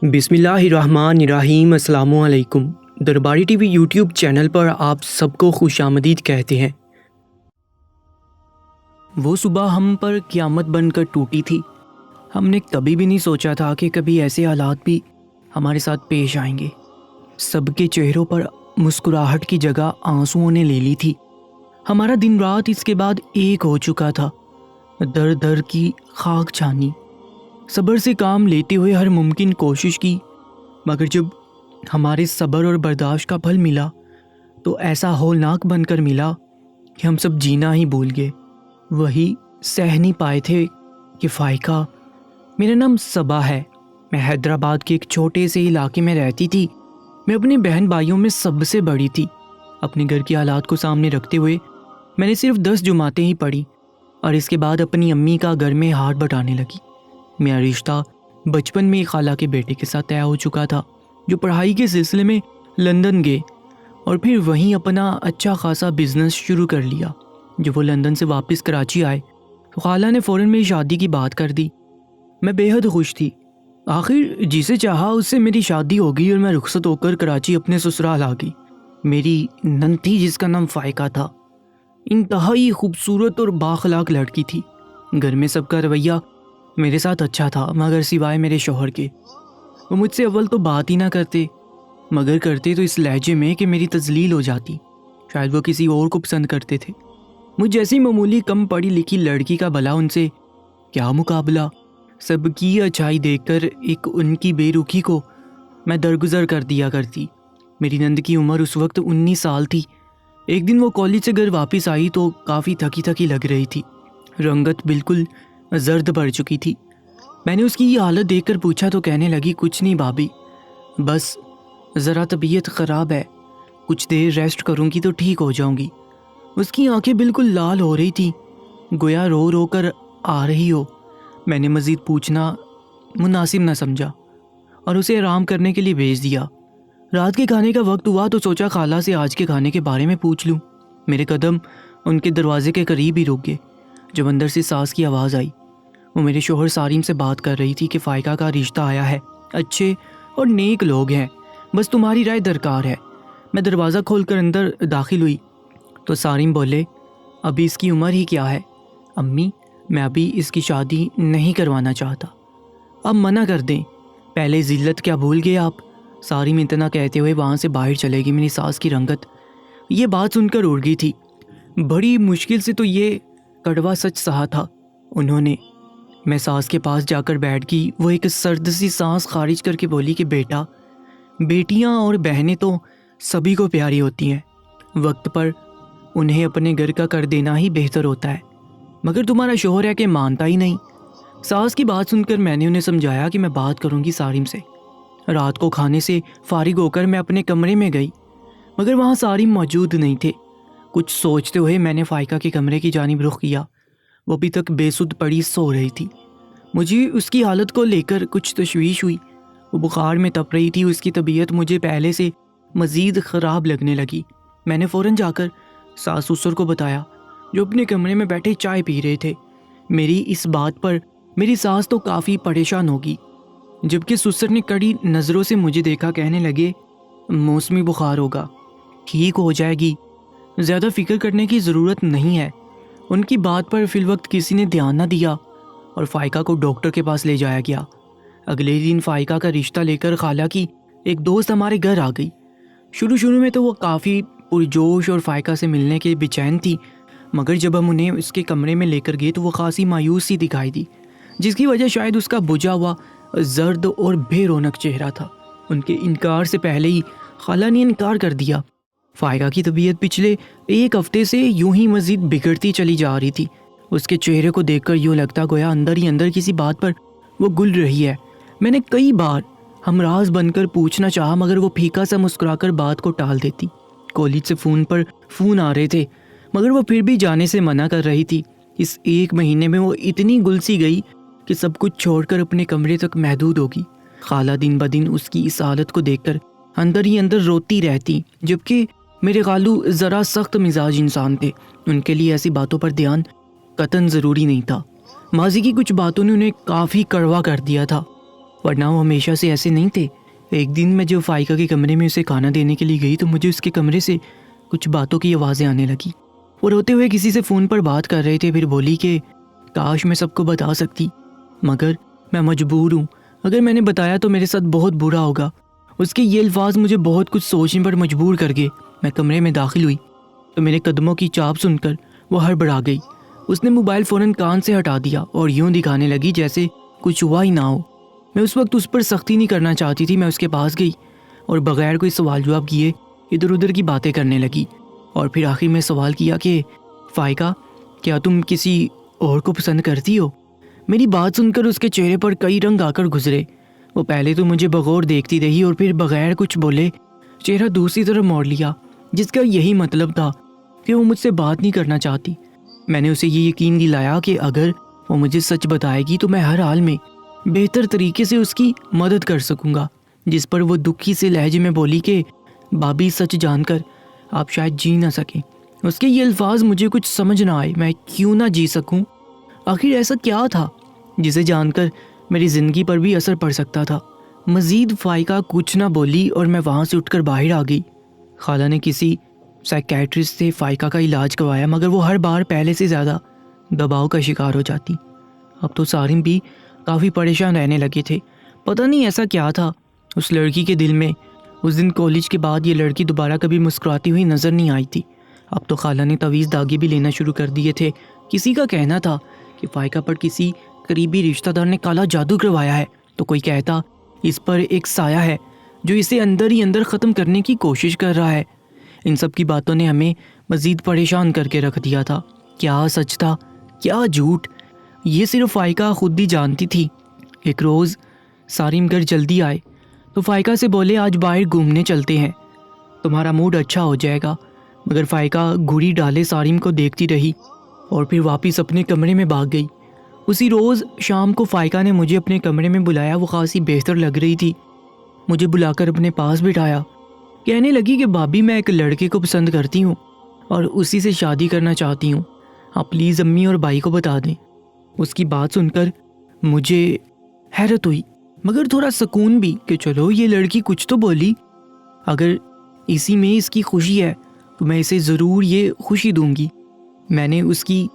بسم اللہ الرحمن الرحیم۔ السلام علیکم۔ درباری ٹی وی یوٹیوب چینل پر آپ سب کو خوش آمدید کہتے ہیں۔ وہ صبح ہم پر قیامت بن کر ٹوٹی تھی۔ ہم نے کبھی بھی نہیں سوچا تھا کہ کبھی ایسے حالات بھی ہمارے ساتھ پیش آئیں گے۔ سب کے چہروں پر مسکراہٹ کی جگہ آنسوؤں نے لے لی تھی۔ ہمارا دن رات اس کے بعد ایک ہو چکا تھا۔ در در کی خاک چھانی، صبر سے کام لیتے ہوئے ہر ممکن کوشش کی، مگر جب ہمارے صبر اور برداشت کا پھل ملا تو ایسا ہولناک بن کر ملا کہ ہم سب جینا ہی بھول گئے۔ وہی سہ نہیں پائے تھے کہ فائقہ، میرا نام صبا ہے، میں حیدرآباد کے ایک چھوٹے سے علاقے میں رہتی تھی۔ میں اپنے بہن بھائیوں میں سب سے بڑی تھی۔ اپنے گھر کے حالات کو سامنے رکھتے ہوئے میں نے صرف 10 جماعتیں ہی پڑھی اور اس کے بعد اپنی امی کا گھر میں ہاتھ بٹانے لگی۔ میرا رشتہ بچپن میں خالہ کے بیٹے کے ساتھ طے ہو چکا تھا، جو پڑھائی کے سلسلے میں لندن گئے اور پھر وہیں اپنا اچھا خاصا بزنس شروع کر لیا۔ جب وہ لندن سے واپس کراچی آئے تو خالہ نے فوراً میری شادی کی بات کر دی۔ میں بے حد خوش تھی۔ آخر جسے چاہا اس سے میری شادی ہو گئی اور میں رخصت ہو کر کراچی اپنے سسرال آ گئی۔ میری نند تھی جس کا نام فائقہ تھا۔ انتہائی خوبصورت اور بااخلاق لڑکی تھی۔ گھر میں سب کا رویہ میرے ساتھ اچھا تھا، مگر سوائے میرے شوہر کے۔ وہ مجھ سے اول تو بات ہی نہ کرتے، مگر کرتے تو اس لہجے میں کہ میری تذلیل ہو جاتی۔ شاید وہ کسی اور کو پسند کرتے تھے۔ مجھ جیسی معمولی کم پڑھی لکھی لڑکی کا بھلا ان سے کیا مقابلہ۔ سب کی اچھائی دیکھ کر ایک ان کی بے رخی کو میں درگزر کر دیا کرتی۔ میری نند کی عمر اس وقت 19 سال تھی۔ ایک دن وہ کالج سے گھر واپس آئی تو کافی تھکی تھکی لگ رہی تھی۔ رنگت بالکل زرد پڑ چکی تھی۔ میں نے اس کی یہ حالت دیکھ کر پوچھا تو کہنے لگی، کچھ نہیں بھابھی، بس ذرا طبیعت خراب ہے، کچھ دیر ریسٹ کروں گی تو ٹھیک ہو جاؤں گی۔ اس کی آنکھیں بالکل لال ہو رہی تھی، گویا رو رو کر آ رہی ہو۔ میں نے مزید پوچھنا مناسب نہ سمجھا اور اسے آرام کرنے کے لیے بھیج دیا۔ رات کے کھانے کا وقت ہوا تو سوچا خالہ سے آج کے کھانے کے بارے میں پوچھ لوں۔ میرے قدم ان کے دروازے کے قریب ہی رک گئے جب اندر سے ساس کی آواز آئی۔ وہ میرے شوہر سارم سے بات کر رہی تھی کہ فائقہ کا رشتہ آیا ہے، اچھے اور نیک لوگ ہیں، بس تمہاری رائے درکار ہے۔ میں دروازہ کھول کر اندر داخل ہوئی تو سارم بولے، ابھی اس کی عمر ہی کیا ہے؟ امی، میں ابھی اس کی شادی نہیں کروانا چاہتا، اب منع کر دیں۔ پہلے ذلت کیا بھول گئے آپ؟ سارم اتنا کہتے ہوئے وہاں سے باہر چلے گی۔ میری ساس کی رنگت یہ بات سن کر اڑ گئی تھی۔ بڑی مشکل سے تو یہ کڑوا سچ سہا تھا انہوں نے۔ میں ساس کے پاس جا کر بیٹھ گئی۔ وہ ایک سرد سی سانس خارج کر کے بولی کہ بیٹا، بیٹیاں اور بہنیں تو سبھی کو پیاری ہوتی ہیں، وقت پر انہیں اپنے گھر کا کر دینا ہی بہتر ہوتا ہے، مگر تمہارا شوہر ہے کہ مانتا ہی نہیں۔ ساس کی بات سن کر میں نے انہیں سمجھایا کہ میں بات کروں گی سارم سے۔ رات کو کھانے سے فارغ ہو کر میں اپنے کمرے میں گئی، مگر وہاں سارم موجود نہیں تھے۔ کچھ سوچتے ہوئے میں نے فائقہ کے کمرے کی جانب رخ کیا۔ وہ ابھی تک بے سدھ پڑی سو رہی تھی۔ مجھے اس کی حالت کو لے کر کچھ تشویش ہوئی۔ وہ بخار میں تپ رہی تھی۔ اس کی طبیعت مجھے پہلے سے مزید خراب لگنے لگی۔ میں نے فوراً جا کر ساس سسر کو بتایا، جو اپنے کمرے میں بیٹھے چائے پی رہے تھے۔ میری اس بات پر میری ساس تو کافی پریشان ہوگی، جبکہ سسر نے کڑی نظروں سے مجھے دیکھا، کہنے لگے، موسمی بخار ہوگا، ٹھیک ہو جائے گی، زیادہ فکر کرنے کی ضرورت نہیں ہے۔ ان کی بات پر فی الوقت کسی نے دھیان نہ دیا اور فائقہ کو ڈاکٹر کے پاس لے جایا گیا۔ اگلے دن فائقہ کا رشتہ لے کر خالہ کی ایک دوست ہمارے گھر آ گئی۔ شروع میں تو وہ کافی پرجوش اور فائقہ سے ملنے کے بے چین تھی، مگر جب ہم انہیں اس کے کمرے میں لے کر گئے تو وہ خاصی مایوس سی دکھائی دی، جس کی وجہ شاید اس کا بجھا ہوا زرد اور بے رونق چہرہ تھا۔ ان کے انکار سے پہلے ہی خالہ نے انکار کر دیا۔ فائقہ کی طبیعت پچھلے ایک ہفتے سے یوں ہی مزید بگڑتی چلی جا رہی تھی۔ اس کے چہرے کو دیکھ کر یوں لگتا گویا اندر ہی اندر کسی بات پر وہ گل رہی ہے۔ میں نے کئی بار ہمراز بن کر پوچھنا چاہا، مگر وہ پھیکا سا مسکرا کر بات کو ٹال دیتی۔ کالج سے فون پر فون آ رہے تھے، مگر وہ پھر بھی جانے سے منع کر رہی تھی۔ اس ایک مہینے میں وہ اتنی گل سی گئی کہ سب کچھ چھوڑ کر اپنے کمرے تک محدود ہوگی۔ خالہ دن بدن اس کی اس حالت کو دیکھ کر اندر ہی اندر روتی رہتی، جبکہ میرے خالو ذرا سخت مزاج انسان تھے۔ ان کے لیے ایسی باتوں پر دھیان قطعاً ضروری نہیں تھا۔ ماضی کی کچھ باتوں نے انہیں کافی کڑوا کر دیا تھا۔ ورنہ وہ ہمیشہ سے ایسے نہیں تھے۔ ایک دن میں جب فائقہ کے کمرے میں اسے کھانا دینے کے لیے گئی تو مجھے اس کے کمرے سے کچھ باتوں کی آوازیں آنے لگی۔ وہ روتے ہوئے کسی سے فون پر بات کر رہے تھے، پھر بولی کہ کاش میں سب کو بتا سکتی، مگر میں مجبور ہوں، اگر میں نے بتایا تو میرے ساتھ بہت برا ہوگا۔ اس کے یہ الفاظ مجھے بہت کچھ سوچنے پر مجبور کر گئے۔ میں کمرے میں داخل ہوئی تو میرے قدموں کی چاپ سن کر وہ ہڑبڑا گئی۔ اس نے موبائل فوراً کان سے ہٹا دیا اور یوں دکھانے لگی جیسے کچھ ہوا ہی نہ ہو۔ میں اس وقت اس پر سختی نہیں کرنا چاہتی تھی۔ میں اس کے پاس گئی اور بغیر کوئی سوال جواب کیے ادھر ادھر کی باتیں کرنے لگی، اور پھر آخر میں سوال کیا کہ فائقہ، کیا تم کسی اور کو پسند کرتی ہو؟ میری بات سن کر اس کے چہرے پر کئی رنگ آ کر گزرے۔ وہ پہلے تو مجھے بغور دیکھتی رہی اور پھر بغیر کچھ بولے چہرہ دوسری طرف موڑ لیا، جس کا یہی مطلب تھا کہ وہ مجھ سے بات نہیں کرنا چاہتی۔ میں نے اسے یہ یقین دلایا کہ اگر وہ مجھے سچ بتائے گی تو میں ہر حال میں بہتر طریقے سے اس کی مدد کر سکوں گا، جس پر وہ دکھی سے لہجے میں بولی کہ بھابھی، سچ جان کر آپ شاید جی نہ سکیں۔ اس کے یہ الفاظ مجھے کچھ سمجھ نہ آئے۔ میں کیوں نہ جی سکوں؟ آخر ایسا کیا تھا جسے جان کر میری زندگی پر بھی اثر پڑ سکتا تھا؟ مزید فائقہ کچھ نہ بولی اور میں وہاں سے اٹھ کر باہر آ گئی۔ خالہ نے کسی سائیکیٹرسٹ سے فائقہ کا علاج کروایا، مگر وہ ہر بار پہلے سے زیادہ دباؤ کا شکار ہو جاتی۔ اب تو سارم بھی کافی پریشان رہنے لگے تھے۔ پتہ نہیں ایسا کیا تھا اس لڑکی کے دل میں۔ اس دن کالج کے بعد یہ لڑکی دوبارہ کبھی مسکراتی ہوئی نظر نہیں آئی تھی۔ اب تو خالہ نے تویز داغے بھی لینا شروع کر دیے تھے۔ کسی کا کہنا تھا کہ فائقہ پر کسی قریبی رشتہ دار نے کالا جادو کروایا ہے، تو کوئی کہتا اس پر ایک سایہ ہے جو اسے اندر ہی اندر ختم کرنے کی کوشش کر رہا ہے۔ ان سب کی باتوں نے ہمیں مزید پریشان کر کے رکھ دیا تھا۔ کیا سچ تھا، کیا جھوٹ، یہ صرف فائقہ خود ہی جانتی تھی۔ ایک روز سارم گھر جلدی آئے تو فائقہ سے بولے آج باہر گھومنے چلتے ہیں، تمہارا موڈ اچھا ہو جائے گا۔ مگر فائقہ گھڑی ڈالے سارم کو دیکھتی رہی اور پھر واپس اپنے کمرے میں بھاگ گئی۔ اسی روز شام کو فائقہ نے مجھے اپنے کمرے میں بلایا۔ وہ خاصی بہتر لگ رہی تھی۔ مجھے بلا کر اپنے پاس بٹھایا، کہنے لگی کہ بھابھی، میں ایک لڑکے کو پسند کرتی ہوں اور اسی سے شادی کرنا چاہتی ہوں، آپ پلیز امی اور بھائی کو بتا دیں۔ اس کی بات سن کر مجھے حیرت ہوئی، مگر تھوڑا سکون بھی کہ چلو یہ لڑکی کچھ تو بولی۔ اگر اسی میں اس کی خوشی ہے تو میں اسے ضرور یہ خوشی دوں گی۔ میں نے اس کی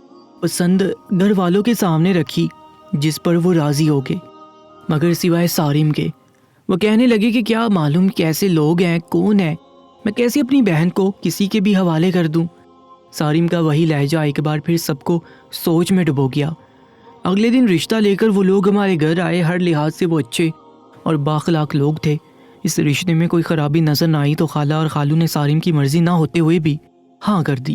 پسند گھر والوں کے سامنے رکھی، جس پر وہ راضی ہو گئے، مگر سوائے سارم کے۔ وہ کہنے لگے کہ کیا معلوم کیسے لوگ ہیں، کون ہے، میں کیسے اپنی بہن کو کسی کے بھی حوالے کر دوں۔ سارم کا وہی لہجہ ایک بار پھر سب کو سوچ میں ڈبو گیا۔ اگلے دن رشتہ لے کر وہ لوگ ہمارے گھر آئے۔ ہر لحاظ سے وہ اچھے اور بااخلاق لوگ تھے۔ اس رشتے میں کوئی خرابی نظر نہ آئی تو خالہ اور خالو نے سارم کی مرضی نہ ہوتے ہوئے بھی ہاں کر دی۔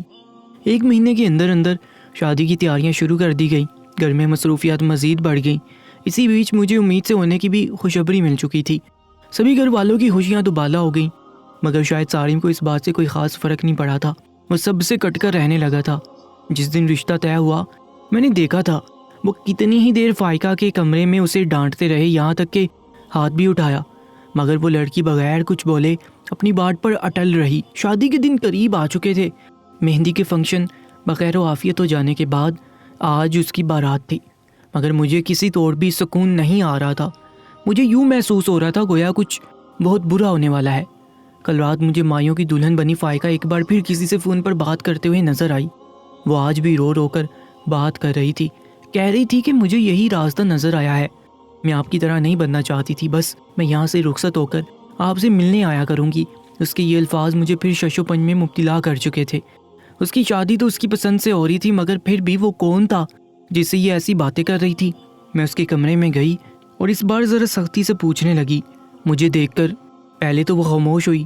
ایک مہینے کے اندر اندر شادی کی تیاریاں شروع کر دی گئیں۔ گھر میں مصروفیات مزید بڑھ گئیں۔ اسی بیچ مجھے امید سے ہونے کی بھی خوشخبری مل چکی تھی۔ سبھی گھر والوں کی خوشیاں دوبالا ہو گئیں، مگر شاید سارم کو اس بات سے کوئی خاص فرق نہیں پڑا تھا۔ وہ سب سے کٹ کر رہنے لگا تھا۔ جس دن رشتہ طے ہوا میں نے دیکھا تھا وہ کتنی ہی دیر فائقہ کے کمرے میں اسے ڈانٹتے رہے، یہاں تک کہ ہاتھ بھی اٹھایا، مگر وہ لڑکی بغیر کچھ بولے اپنی بات پر اٹل رہی۔ شادی کے دن قریب آ چکے تھے۔ مہندی کے فنکشن بخیر و عافیت ہو جانے کے بعد آج اس کی بارات تھی، مگر مجھے کسی طور بھی سکون نہیں آ رہا تھا۔ مجھے یوں محسوس ہو رہا تھا گویا کچھ بہت برا ہونے والا ہے۔ کل رات مجھے مایوں کی دلہن بنی فائقہ ایک بار پھر کسی سے فون پر بات کرتے ہوئے نظر آئی۔ وہ آج بھی رو رو کر بات کر رہی تھی، کہہ رہی تھی کہ مجھے یہی راستہ نظر آیا ہے، میں آپ کی طرح نہیں بننا چاہتی تھی، بس میں یہاں سے رخصت ہو کر آپ سے ملنے آیا کروں گی۔ اس کے یہ الفاظ مجھے پھر شش و پنج میں مبتلا کر چکے تھے۔ اس کی شادی تو اس کی پسند سے ہو رہی تھی، مگر پھر بھی وہ کون تھا جس سے یہ ایسی باتیں کر رہی تھی؟ میں اس کے کمرے میں گئی اور اس بار ذرا سختی سے پوچھنے لگی۔ مجھے دیکھ کر پہلے تو وہ خاموش ہوئی،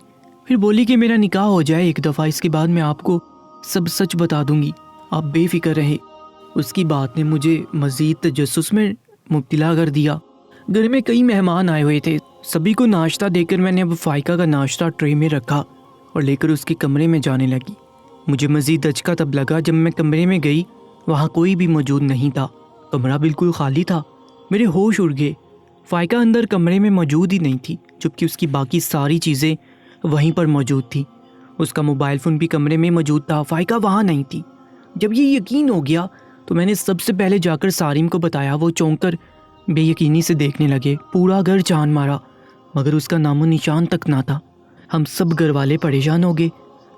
پھر بولی کہ میرا نکاح ہو جائے ایک دفعہ، اس کے بعد میں آپ کو سب سچ بتا دوں گی، آپ بے فکر رہے۔ اس کی بات نے مجھے مزید تجسس میں مبتلا کر دیا۔ گھر میں کئی مہمان آئے ہوئے تھے۔ سبھی کو ناشتہ دے کر میں نے اب فائقہ کا ناشتہ ٹرے میں رکھا اور لے کر اس کے کمرے میں جانے لگی۔ مجھے مزید دھچکا تب لگا جب میں کمرے میں گئی، وہاں کوئی بھی موجود نہیں تھا، کمرہ بالکل خالی تھا۔ میرے ہوش اڑ گئے۔ فائقہ اندر کمرے میں موجود ہی نہیں تھی، جبکہ اس کی باقی ساری چیزیں وہیں پر موجود تھی۔ اس کا موبائل فون بھی کمرے میں موجود تھا، فائقہ وہاں نہیں تھی۔ جب یہ یقین ہو گیا تو میں نے سب سے پہلے جا کر سارم کو بتایا۔ وہ چونک کر بے یقینی سے دیکھنے لگے۔ پورا گھر جان مارا مگر اس کا نام و نشان تک نہ تھا۔ ہم سب گھر والے پریشان ہو گئے،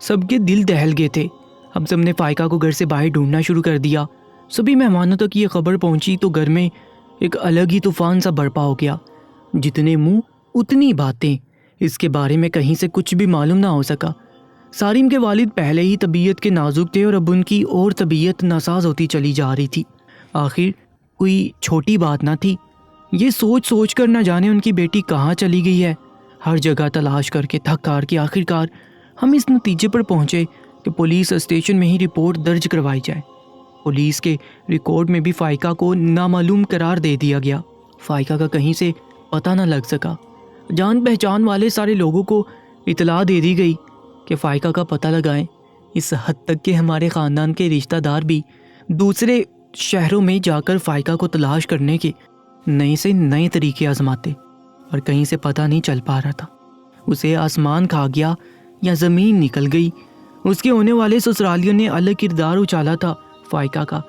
سب کے دل دہل گئے تھے۔ ہم سب نے فائقہ کو گھر سے باہر ڈھونڈنا شروع کر دیا۔ سبھی مہمانوں تک یہ خبر پہنچی تو گھر میں ایک الگ ہی طوفان سا برپا ہو گیا۔ جتنے منہ اتنی باتیں، اس کے بارے میں کہیں سے کچھ بھی معلوم نہ ہو سکا۔ سارم کے والد پہلے ہی طبیعت کے نازک تھے اور اب ان کی اور طبیعت ناساز ہوتی چلی جا رہی تھی۔ آخر کوئی چھوٹی بات نہ تھی، یہ سوچ سوچ کر نہ جانے ان کی بیٹی کہاں چلی گئی ہے۔ ہر جگہ تلاش کر کے تھک ہار کے آخرکار ہم اس نتیجے پر پہنچے کہ پولیس اسٹیشن میں ہی رپورٹ درج کروائی جائے۔ پولیس کے ریکارڈ میں بھی فائقہ کو نامعلوم قرار دے دیا گیا۔ فائقہ کا کہیں سے پتہ نہ لگ سکا۔ جان پہچان والے سارے لوگوں کو اطلاع دے دی گئی کہ فائقہ کا پتہ لگائیں، اس حد تک کہ ہمارے خاندان کے رشتہ دار بھی دوسرے شہروں میں جا کر فائقہ کو تلاش کرنے کے نئے سے نئے طریقے آزماتے، اور کہیں سے پتہ نہیں چل پا رہا تھا اسے آسمان کھا گیا یا زمین نکل گئی۔ اس کے ہونے والے سسرالیوں نے الگ کردار اچالا تھا فائقہ کا۔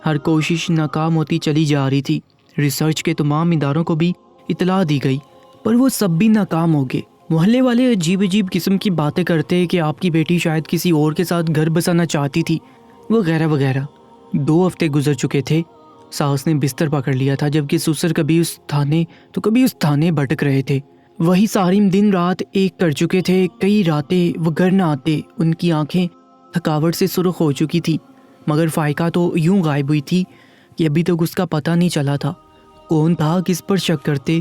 ہر کوشش ناکام ہوتی چلی جا رہی تھی۔ ریسرچ کے تمام اداروں کو بھی اطلاع دی گئی پر وہ سب بھی ناکام ہو گئے۔ محلے والے عجیب عجیب قسم کی باتیں کرتے کہ آپ کی بیٹی شاید کسی اور کے ساتھ گھر بسانا چاہتی تھی، وغیرہ وغیرہ۔ 2 ہفتے گزر چکے تھے۔ ساس نے بستر پکڑ لیا تھا جبکہ سسر کبھی اس تھانے تو کبھی اس تھانے بھٹک رہے تھے۔ وہی سارم دن رات ایک کر چکے تھے۔ کئی راتیں وہ گھر نہ آتے، ان کی آنکھیں تھکاوٹ سے سرخ ہو چکی تھی، مگر فائقہ تو یوں غائب ہوئی تھی کہ ابھی تک اس کا پتہ نہیں چلا تھا کون تھا، کس پر شک کرتے۔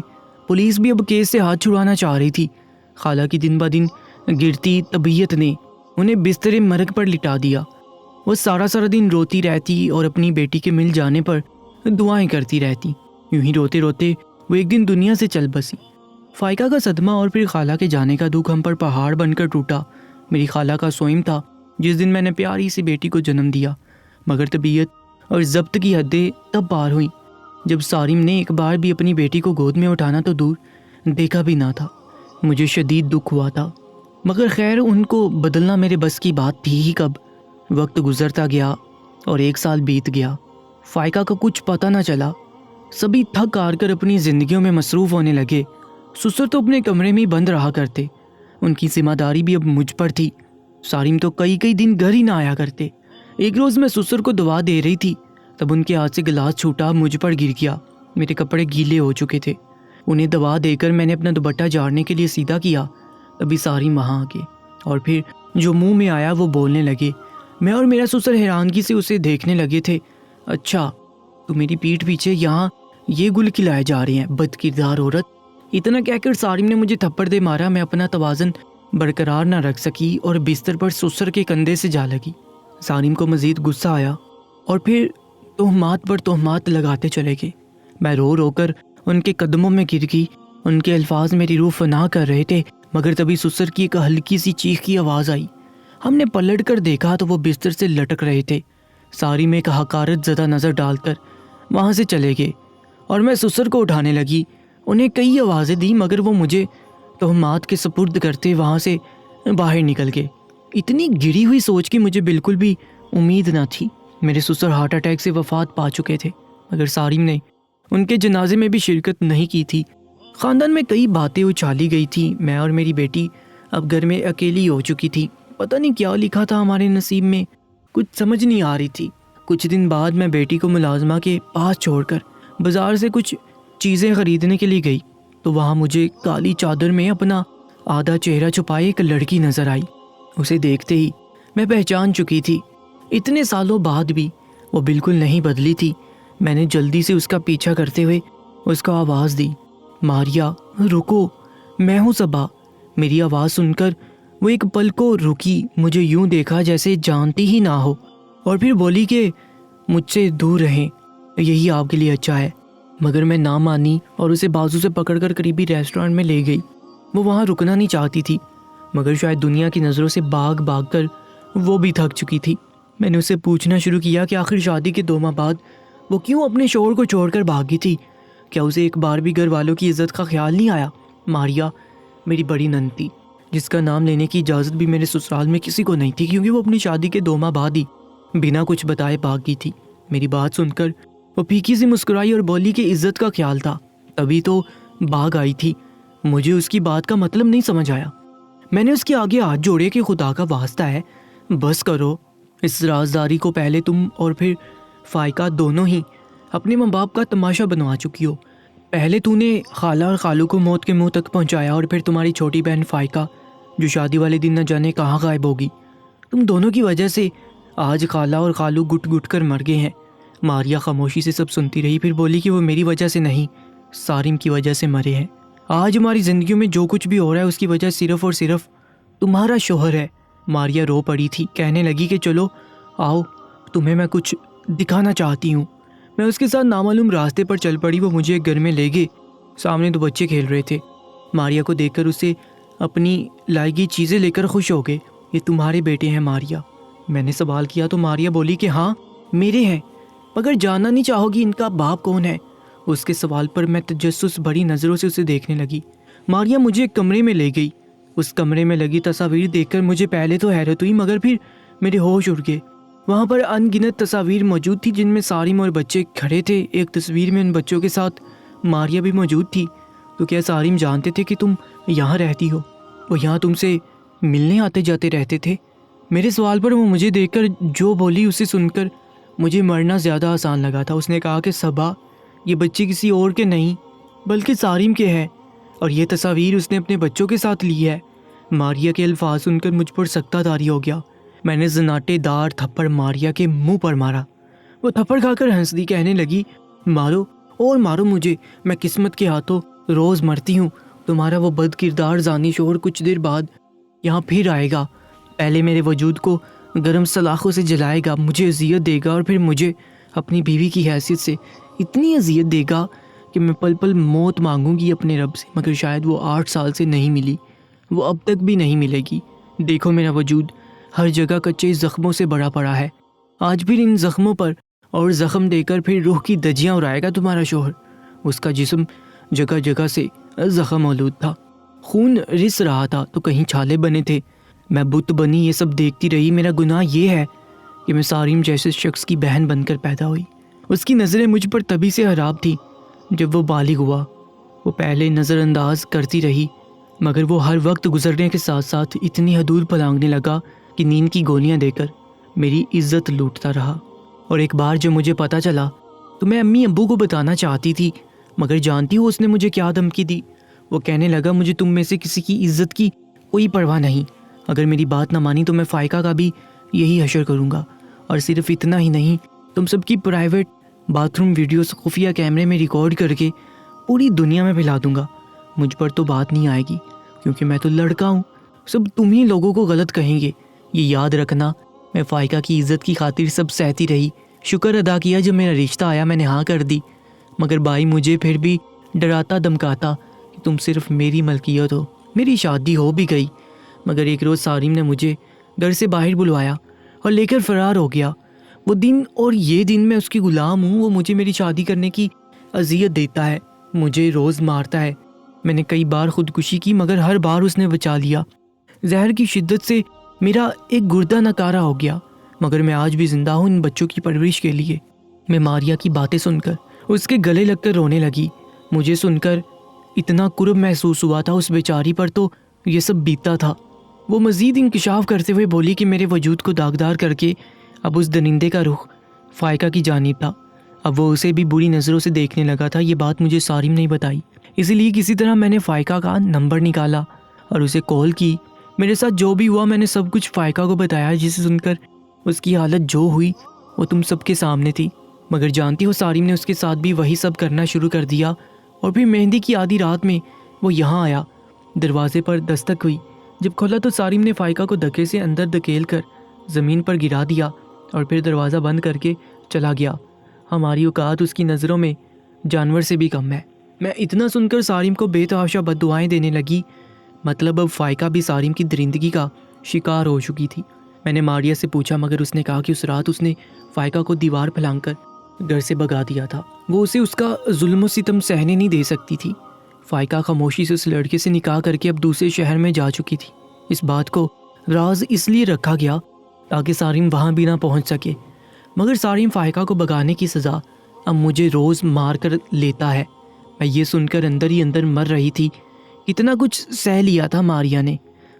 پولیس بھی اب کیس سے ہاتھ چھڑانا چاہ رہی تھی۔ خالہ کی دن بدن گرتی طبیعت نے انہیں بستر مرگ پر لٹا دیا۔ وہ سارا دن روتی رہتی اور اپنی بیٹی کے مل جانے پر دعائیں کرتی رہتی۔ یوں ہی روتے روتے وہ ایک دن دنیا سے چل بسی۔ فائقہ کا صدمہ اور پھر خالہ کے جانے کا دکھ ہم پر پہاڑ بن کر ٹوٹا۔ میری خالہ کا سوئم تھا جس دن میں نے پیاری سی بیٹی کو جنم دیا، مگر طبیعت اور ضبط کی حدیں تب پار ہوئیں جب سارم نے ایک بار بھی اپنی بیٹی کو گود میں اٹھانا تو دور دیکھا بھی نہ تھا۔ مجھے شدید دکھ ہوا تھا، مگر خیر ان کو بدلنا میرے بس کی بات تھی ہی کب۔ وقت گزرتا گیا اور 1 سال بیت گیا۔ فائقہ کا کچھ پتہ نہ چلا۔ سبھی تھک ہار کر اپنی زندگیوں میں مصروف ہونے لگے۔ سسر تو اپنے کمرے میں ہی بند رہا کرتے، ان کی ذمہ داری بھی اب مجھ پر تھی۔ سارم تو کئی دن گھر ہی نہ آیا کرتے۔ ایک روز میں سسر کو دوا دے رہی تھی، تب ان کے ہاتھ سے گلاس چھوٹا، مجھ پر گر گیا۔ میرے کپڑے گیلے ہو چکے تھے۔ انہیں دوا دے کر میں نے اپنا دوپٹہ جھاڑنے کے لیے سیدھا کیا، تبھی سارم وہاں آ گئے اور پھر جو منہ میں آیا وہ بولنے لگے۔ میں اور میرا سسر حیرانگی سے اسے دیکھنے لگے تھے۔ اچھا، تو میری پیٹھ پیچھے یہاں یہ گل کھلائے جا رہے ہیں، بد کردار عورت۔ اتنا کہہ کر سارم نے مجھے تھپڑ دے مارا۔ میں اپنا توازن برقرار نہ رکھ سکی اور بستر پر سسر کے کندھے سے جا لگی۔ سارم کو مزید غصہ آیا اور پھر تہمات پر تہمات لگاتے چلے گئے۔ میں رو رو کر ان کے قدموں میں گر گئی۔ ان کے الفاظ میری روح فنا کر رہے تھے، مگر تبھی سسر کی ایک ہلکی سی چیخ کی آواز آئی۔ ہم نے پلٹ کر دیکھا تو وہ بستر سے لٹک رہے تھے۔ سارم ایک حقارت زدہ نظر ڈال کر وہاں سے چلے گئے اور میں سسر کو اٹھانے لگی۔ انہیں کئی آوازیں دی مگر وہ مجھے تہمات کے سپرد کرتے وہاں سے باہر نکل گئے۔ اتنی گری ہوئی سوچ کی مجھے بالکل بھی امید نہ تھی۔ میرے سسر ہارٹ اٹیک سے وفات پا چکے تھے، مگر سارم نے ان کے جنازے میں بھی شرکت نہیں کی تھی۔ خاندان میں کئی باتیں اچھالی گئی تھی۔ میں اور میری بیٹی اب گھر میں اکیلی ہو چکی تھی۔ پتہ نہیں کیا لکھا تھا ہمارے نصیب میں، کچھ سمجھ نہیں آ رہی تھی۔ کچھ دن بعد میں بیٹی کو ملازمہ کے پاس چھوڑ کر بازار سے کچھ چیزیں خریدنے کے لیے گئی تو وہاں مجھے کالی چادر میں اپنا آدھا چہرہ چھپائے ایک لڑکی نظر آئی۔ اسے دیکھتے ہی میں پہچان چکی تھی۔ اتنے سالوں بعد بھی وہ بالکل نہیں بدلی تھی۔ میں نے جلدی سے اس کا پیچھا کرتے ہوئے اس کو آواز دی، ماریا رکو، میں ہوں صبا۔ میری آواز سن کر وہ ایک پل کو رکی، مجھے یوں دیکھا جیسے جانتی ہی نہ ہو، اور پھر بولی کہ مجھ سے دور رہیں، یہی آپ کے لیے اچھا ہے۔ مگر میں نہ مانی اور اسے بازو سے پکڑ کر قریبی ریسٹورانٹ میں لے گئی۔ وہ وہاں رکنا نہیں چاہتی تھی، مگر شاید دنیا کی نظروں سے بھاگ کر وہ بھی تھک چکی تھی۔ میں نے اسے پوچھنا شروع کیا کہ آخر شادی کے 2 ماہ بعد وہ کیوں اپنے شوہر کو چھوڑ کر بھاگی تھی؟ کیا اسے ایک بار بھی گھر والوں کی عزت کا خیال نہیں آیا؟ ماریا میری بڑی نند تھی، جس کا نام لینے کی اجازت بھی میرے سسرال میں کسی کو نہیں تھی، کیونکہ وہ اپنی شادی کے 2 ماہ بعد ہی بنا کچھ بتائے بھاگ گئی تھی۔ میری بات سن کر وہ پھیکی سی مسکرائی اور بولی کہ عزت کا خیال تھا تبھی تو بھاگ آئی تھی۔ مجھے اس کی بات کا مطلب نہیں سمجھ آیا۔ میں نے اس کے آگے ہاتھ جوڑے کہ خدا کا واسطہ ہے بس کرو، اس رازداری کو پہلے تم اور پھر فائقہ دونوں ہی اپنے ماں باپ کا تماشا بنوا چکی ہو۔ پہلے تو نے خالہ اور خالو کو موت کے منہ تک پہنچایا اور پھر تمہاری چھوٹی بہن فائقہ جو شادی والے دن نہ جانے کہاں غائب ہوگی۔ تم دونوں کی وجہ سے آج خالہ اور خالو گٹ گٹ کر مر گئے ہیں۔ ماریا خاموشی سے سب سنتی رہی، پھر بولی کہ وہ میری وجہ سے نہیں، سارم کی وجہ سے مرے ہیں۔ آج ہماری زندگیوں میں جو کچھ بھی ہو رہا ہے اس کی وجہ صرف اور صرف تمہارا شوہر ہے۔ ماریا رو پڑی تھی، کہنے لگی کہ چلو آؤ، تمہیں میں کچھ دکھانا چاہتی ہوں۔ میں اس کے ساتھ نامعلوم راستے پر چل پڑی۔ وہ مجھے ایک گھر میں لے گئے، سامنے دو بچے کھیل رہے تھے۔ ماریا کو دیکھ کر اسے اپنی لائی گئی چیزیں لے کر خوش ہو گئے۔ یہ تمہارے بیٹے ہیں ماریا؟ میں نے سوال کیا تو ماریا بولی کہ ہاں میرے ہیں، مگر جاننا نہیں چاہو گی ان کا باپ کون ہے؟ اس کے سوال پر میں تجسس بھری نظروں سے اسے دیکھنے لگی۔ ماریا مجھے ایک کمرے میں لے گئی۔ اس کمرے میں لگی تصاویر دیکھ کر مجھے پہلے تو حیرت ہوئی مگر پھر میرے ہوش اڑ گئے۔ وہاں پر ان گنت تصاویر موجود تھی جن میں سارم اور بچے کھڑے تھے۔ ایک تصویر میں ان بچوں کے ساتھ ماریا بھی موجود تھی۔ تو کیا سارم جانتے تھے کہ تم یہاں رہتی ہو؟ وہ یہاں تم سے ملنے آتے جاتے رہتے تھے؟ میرے سوال پر وہ مجھے دیکھ کر جو بولی اسے سن کر مجھے مرنا زیادہ آسان لگا تھا۔ اس نے کہا کہ صبا، یہ بچے کسی اور کے نہیں بلکہ سارم کے ہیں، اور یہ تصاویر اس نے اپنے بچوں کے ساتھ لی ہے۔ ماریا کے الفاظ سن کر مجھ پر سکتہ داری ہو گیا۔ میں نے زناٹے دار تھپڑ ماریا کے منہ پر مارا۔ وہ تھپڑ کھا کر ہنس دی، کہنے لگی مارو اور مارو مجھے، میں قسمت کے ہاتھوں روز مرتی ہوں۔ تمہارا وہ بد کردار زانی شوہر کچھ دیر بعد یہاں پھر آئے گا، پہلے میرے وجود کو گرم سلاخوں سے جلائے گا، مجھے اذیت دے گا اور پھر مجھے اپنی بیوی کی حیثیت سے اتنی اذیت دے گا کہ میں پل پل موت مانگوں گی اپنے رب سے، مگر شاید وہ 8 سال سے نہیں ملی، وہ اب تک بھی نہیں ملے گی۔ دیکھو میرا وجود ہر جگہ کچے زخموں سے بڑا پڑا ہے، آج پھر ان زخموں پر اور زخم دے کر پھر روح کی دجیاں اڑائے گا تمہارا شوہر۔ اس کا جسم جگہ جگہ سے زخم آلود تھا، خون رس رہا تھا تو کہیں چھالے بنے تھے۔ میں بت بنی یہ سب دیکھتی رہی۔ میرا گناہ یہ ہے کہ میں سارم جیسے شخص کی بہن بن کر پیدا ہوئی۔ اس کی نظریں مجھ پر تبھی سے حراب تھی جب وہ بالغ ہوا۔ وہ پہلے نظر انداز کرتی رہی مگر وہ ہر وقت گزرنے کے ساتھ ساتھ اتنی حدود پھلانگنے لگا کہ نیند کی گولیاں دے کر میری عزت لوٹتا رہا۔ اور ایک بار جب مجھے پتہ چلا تو میں امی ابو کو بتانا چاہتی تھی، مگر جانتی ہو اس نے مجھے کیا دھمکی دی؟ وہ کہنے لگا مجھے تم میں سے کسی کی عزت کی کوئی پرواہ نہیں، اگر میری بات نہ مانی تو میں فائقہ کا بھی یہی حشر کروں گا، اور صرف اتنا ہی نہیں، تم سب کی پرائیویٹ باتھ روم ویڈیوز خفیہ کیمرے میں ریکارڈ کر کے پوری دنیا میں پھیلا دوں گا۔ مجھ پر تو بات نہیں آئے گی کیونکہ میں تو لڑکا ہوں، سب تم ہی لوگوں کو غلط کہیں گے۔ یہ یاد رکھنا، میں فائقہ کی عزت کی خاطر سب سہتی رہی، شکر ادا کیا جب میرا رشتہ آیا میں نے ہاں کر دی، مگر بھائی مجھے پھر بھی ڈراتا دھمکاتا کہ تم صرف میری ملکیت ہو۔ میری شادی ہو بھی گئی مگر ایک روز سارم نے مجھے گھر سے باہر بلوایا اور لے کر فرار ہو گیا۔ وہ دن اور یہ دن میں اس کی غلام ہوں۔ وہ مجھے میری شادی کرنے کی اذیت دیتا ہے، مجھے روز مارتا ہے۔ میں نے کئی بار خودکشی کی مگر ہر بار اس نے بچا لیا۔ زہر کی شدت سے میرا ایک گردہ ناکارہ ہو گیا، مگر میں آج بھی زندہ ہوں ان بچوں کی پرورش کے لیے۔ میں ماریا کی باتیں سن کر اس کے گلے لگ کر رونے لگی۔ مجھے سن کر اتنا قرب محسوس ہوا تھا اس بیچاری پر تو یہ سب بیتتا تھا۔ وہ مزید انکشاف کرتے ہوئے بولی کہ میرے وجود کو داغدار کر کے اب اس درندے کا رخ فائقہ کی جانب تھا۔ اب وہ اسے بھی بری نظروں سے دیکھنے لگا تھا۔ یہ بات مجھے سارم نہیں بتائی، اسی لیے کسی طرح میں نے فائقہ کا نمبر نکالا اور اسے کال کی۔ میرے ساتھ جو بھی ہوا میں نے سب کچھ فائقہ کو بتایا، جسے سن کر اس کی حالت جو ہوئی وہ تم سب کے سامنے تھی۔ مگر جانتی ہو سارم نے اس کے ساتھ بھی وہی سب کرنا شروع کر دیا، اور پھر مہندی کی آدھی رات میں وہ یہاں آیا۔ دروازے پر دستک ہوئی، جب کھولا تو سارم نے فائقہ کو دھکے سے اندر دھکیل کر زمین پر گرا دیا اور پھر دروازہ بند کر کے چلا گیا۔ ہماری اوقات اس کی نظروں میں جانور سے بھی کم ہے۔ میں اتنا سن کر سارم کو بے تحاشا بد دعائیں دینے لگی، مطلب اب فائقہ بھی سارم کی درندگی کا شکار ہو چکی تھی۔ میں نے ماریا سے پوچھا مگر اس نے کہا کہ اس رات اس نے فائقہ کو دیوار پھلانگ کر گھر سے بھگا دیا تھا۔ وہ اسے اس کا ظلم و ستم سہنے نہیں دے سکتی تھی۔ فائقہ خاموشی سے اس لڑکے سے نکاح کر کے اب دوسرے شہر میں جا چکی تھی۔ اس بات کو راز اس لیے رکھا گیا تاکہ سارم وہاں بھی نہ پہنچ سکے، مگر سارم فائقہ کو بھگانے کی سزا اب مجھے روز مار کر لیتا ہے۔ میں یہ سن کر اندر ہی اندر مر رہی تھی۔ اتنا کچھ سہ لیا تھا ماریا نے۔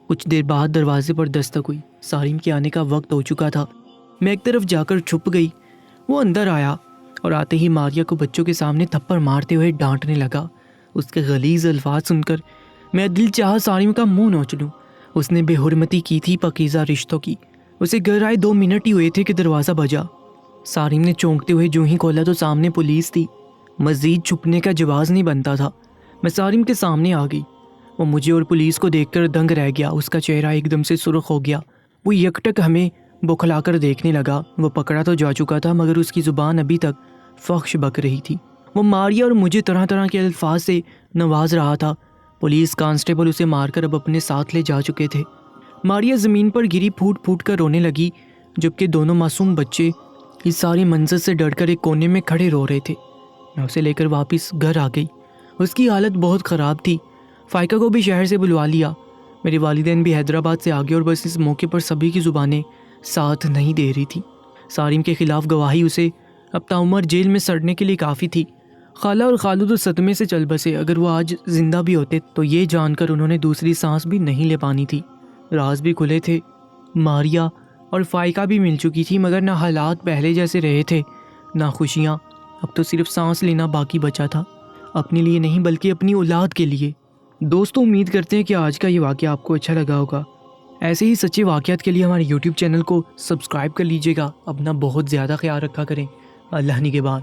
کچھ دیر بعد دروازے پر دستک ہوئی۔ سارم کے آنے کا وقت ہو چکا تھا۔ میں ایک طرف جا کر چھپ گئی۔ وہ اندر آیا اور آتے ہی ماریا کو بچوں کے سامنے تھپڑ مارتے ہوئے ڈانٹنے لگا۔ اس کے غلیظ الفاظ سن کر میں دل چاہا سارم کا منہ نوچ لوں۔ اس نے بے حرمتی کی تھی پاکیزہ رشتوں کی۔ اسے گھر آئے 2 منٹ ہی ہوئے تھے کہ دروازہ بجا۔ سارم نے چونکتے ہوئے جو ہی کھولا تو سامنے پولیس تھی۔ مزید چھپنے کا جواز نہیں بنتا تھا۔ میں سارم کے سامنے آ گئی۔ وہ مجھے اور پولیس کو دیکھ کر دنگ رہ گیا۔ اس کا چہرہ ایک دم سے سرخ ہو گیا۔ وہ یکٹک ہمیں بوکھلا کر دیکھنے لگا۔ وہ پکڑا تو جا چکا تھا مگر اس کی زبان ابھی تک فحش بک رہی تھی۔ وہ ماریا اور مجھے طرح طرح کے الفاظ سے نواز رہا تھا۔ پولیس کانسٹیبل اسے مار کر اب اپنے ساتھ لے جا چکے تھے۔ ماریا زمین پر گری پھوٹ پھوٹ کر رونے لگی، جبکہ دونوں معصوم بچے اس سارے منظر سے ڈر کر ایک کونے میں کھڑے رو رہے تھے۔ میں اسے لے کر واپس گھر آ گئی۔ اس کی حالت بہت خراب تھی۔ فائقہ کو بھی شہر سے بلوا لیا۔ میرے والدین بھی حیدرآباد سے آگے اور بس اس موقع پر سبھی کی زبانیں ساتھ نہیں دے رہی تھی۔ سارم کے خلاف گواہی اسے اب تعمر جیل میں سڑنے کے لیے کافی تھی۔ خالہ اور خالو تو صدمے سے چل بسے۔ اگر وہ آج زندہ بھی ہوتے تو یہ جان کر انہوں نے دوسری سانس بھی نہیں لے پانی تھی۔ راز بھی کھلے تھے۔ ماریا اور فائقہ بھی مل چکی تھی مگر نہ حالات پہلے جیسے رہے تھے نہ خوشیاں۔ اب تو صرف سانس لینا باقی بچا تھا، اپنے لیے نہیں بلکہ اپنی اولاد کے لیے۔ دوستوں، امید کرتے ہیں کہ آج کا یہ واقعہ آپ کو اچھا لگا ہوگا۔ ایسے ہی سچے واقعات کے لیے ہمارے یوٹیوب چینل کو سبسکرائب کر لیجیے گا۔ اپنا بہت زیادہ خیال رکھا کریں۔ اللہ نگہبان۔